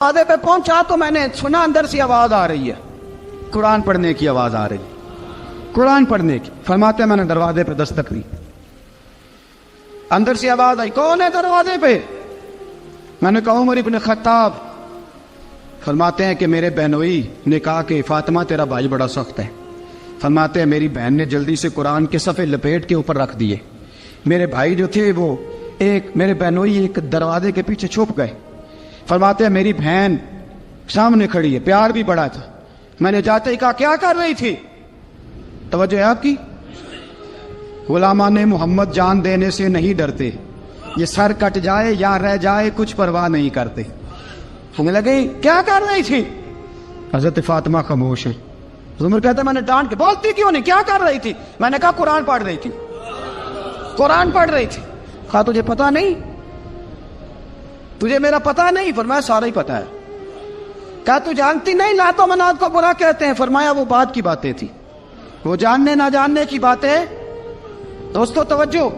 دروازے پہ پہنچا تو میں نے سنا اندر سے آواز آ رہی ہے، قرآن پڑھنے کی آواز آ رہی، قرآن پڑھنے کی۔ فرماتے ہیں میں نے دروازے پہ دستک دی، اندر سے آواز آئی، کون ہے دروازے پہ؟ میں نے کہا عمر ابن خطاب۔ فرماتے ہیں کہ میرے بہنوئی نے کہا کہ فاطمہ تیرا بھائی بڑا سخت ہے۔ فرماتے ہیں میری بہن نے جلدی سے قرآن کے صفحے لپیٹ کے اوپر رکھ دیے۔ میرے بھائی جو تھے وہ میرے بہنوئی ایک دروازے کے پیچھے چھپ گئے۔ فرماتے ہیں میری بہن سامنے کھڑی ہے، پیار بھی بڑا تھا۔ میں نے جاتے ہی کہا کیا کر رہی تھی؟ توجہ ہے آپ کی؟ غلامان محمد جان دینے سے نہیں ڈرتے، یہ سر کٹ جائے یا رہ جائے کچھ پرواہ نہیں کرتے۔ ہمیں لگے کیا کر رہی تھی؟ حضرت فاطمہ خاموش ہے۔ عمر کہتا ہے میں نے ڈانٹ کے، بولتی کیوں نہیں، کیا کر رہی تھی؟ میں نے کہا قرآن پڑھ رہی تھی، قرآن پڑھ رہی تھی۔ کہا تجھے پتا نہیں؟ تجھے میرا پتا نہیں؟ فرمایا سارا ہی پتا ہے۔ کہا تو جانتی نہیں لات و منات کو برا کہتے ہیں؟ فرمایا وہ بات کی باتیں تھی، وہ جاننے نہ جاننے کی باتیں۔ دوستو توجہ،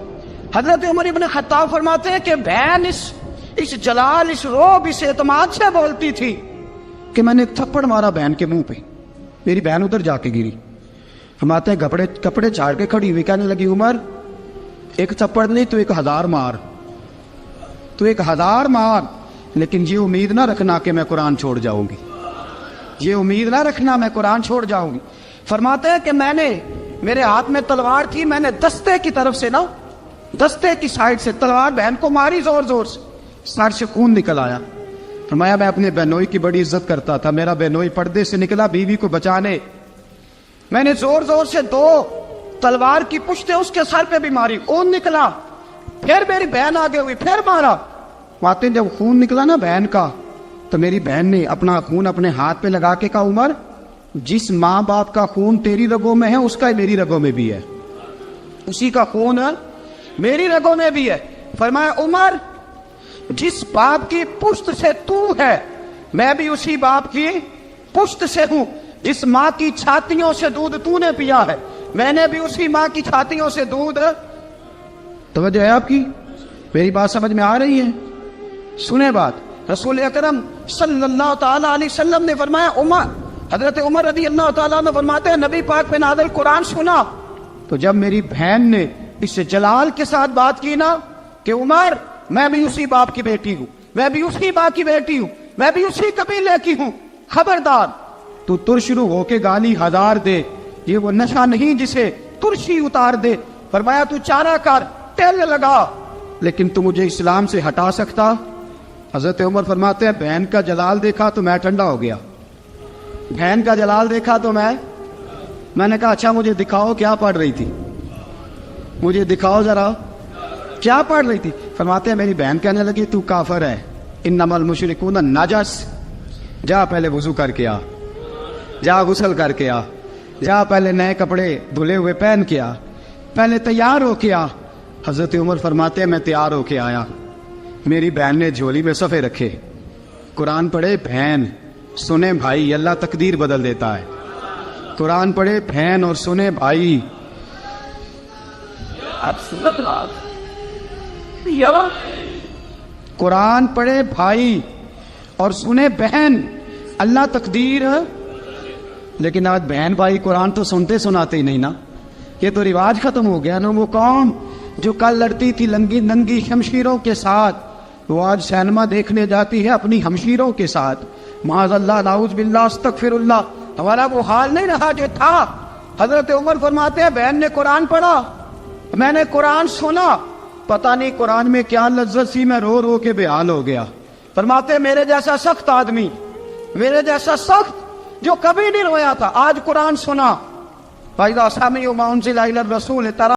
حضرت عمر ابن خطاب فرماتے ہیں کہ بہن اس جلال، اس روب، اس اعتماد سے بولتی تھی کہ میں نے ایک تھپڑ مارا بہن کے منہ پہ، میری بہن ادھر جا کے گری۔ فرماتے ہیں کپڑے چاڑ کے کھڑی ہوئی کہنے لگی عمر ایک تھپڑ نہیں تو 1000 مار، تو 1000 مار، لیکن یہ امید نہ رکھنا کہ میں قرآن چھوڑ جاؤں گی، یہ امید نہ رکھنا میں قرآن چھوڑ جاؤں گی۔ فرماتے ہیں کہ میرے ہاتھ میں تلوار تھی، میں نے دستے کی طرف سے دستے کی سائڈ سے تلوار بہن کو ماری، زور زور سے، سر سے خون نکل آیا۔ فرمایا میں اپنے بہنوئی کی بڑی عزت کرتا تھا، میرا بہنوئی پردے سے نکلا بیوی کو بچانے، میں نے زور زور سے 2 تلوار کی پشتیں اس کے سر پہ بھی ماری، خون نکلا، پھر میری بہن آگے ہوئی، پھر مارا۔ ماتے جب خون نکلا نا بہن کا تو میری بہن نے اپنا خون اپنے ہاتھ پہ لگا کے کہا عمر جس ماں باپ کا خون تیری رگوں میں ہے اس کا میری رگوں میں بھی ہے، اسی کا خون میری رگوں میں بھی ہے۔ فرمایا عمر جس باپ کی پشت سے تو ہے میں بھی اسی باپ کی پشت سے ہوں، جس ماں کی چھاتیوں سے دودھ تو نے پیا ہے میں نے بھی اسی ماں کی چھاتیوں سے دودھ۔ توجہ ہے آپ کی؟ میری بات سمجھ میں آ رہی ہے؟ سنیں بات، رسول اکرم صلی اللہ تعالی علیہ وسلم نے فرمایا، حضرت عمر رضی اللہ تعالیٰ عنہ فرماتے ہیں نبی پاک پہ نازل قرآن سنا تو جب میری بہن نے اس جلال کے ساتھ بات کی نا کہ عمر میں بھی اسی باپ کی بیٹی ہوں، میں بھی اسی باپ کی بیٹی ہوں، میں بھی اسی قبیلے کی ہوں، خبردار تو ترشرو ہو کے گالی 1000 دے، یہ وہ نشہ نہیں جسے ترشی اتار دے۔ فرمایا تو چارہ کر، تیل لگا، لیکن تو مجھے اسلام سے ہٹا سکتا؟ حضرت عمر فرماتے ہیں بہن کا جلال دیکھا تو میں ٹھنڈا ہو گیا، بہن کا جلال دیکھا تو میں نے کہا اچھا مجھے دکھاؤ کیا پڑھ رہی تھی، مجھے دکھاؤ ذرا کیا پڑھ رہی تھی۔ فرماتے ہیں میری بہن کہنے لگی تو کافر ہے، انما المشرکون نجس، جا پہلے وضو کر کے آ، جا غسل کر کے آ، جا پہلے نئے کپڑے دھلے ہوئے پہن کے آ، پہلے تیار ہو کے آ۔ حضرت عمر فرماتے ہیں میں تیار ہو کے آیا، میری بہن نے جھولی میں صفحے رکھے، قرآن پڑھے بہن، سنے بھائی، اللہ تقدیر بدل دیتا ہے، قرآن پڑھے بہن اور سنے بھائی۔ قرآن پڑھے بھائی اور سنے بہن، اللہ تقدیر۔ لیکن آج بہن بھائی قرآن تو سنتے سناتے ہی نہیں نا، یہ تو رواج ختم ہو گیا نا۔ وہ قوم جو کل لڑتی تھی ننگی شمشیروں کے ساتھ وہ آج سینما دیکھنے جاتی ہے اپنی ہمشیروں کے ساتھ، معاذ اللہ، نعوذ باللہ، استغفر اللہ۔ ہمارا وہ حال نہیں رہا جو تھا۔ حضرت عمر فرماتے ہیں بہن نے قرآن پڑھا، میں نے قرآن سنا، پتہ نہیں قرآن میں کیا لذت سی، میں رو رو کے بے حال ہو گیا۔ فرماتے ہیں میرے جیسا سخت آدمی، میرے جیسا سخت جو کبھی نہیں رویا تھا، آج قرآن سنا۔ فَإِذَا سَمِعُوا مَا أُنزِلَ إِلَى الرَّسُولِ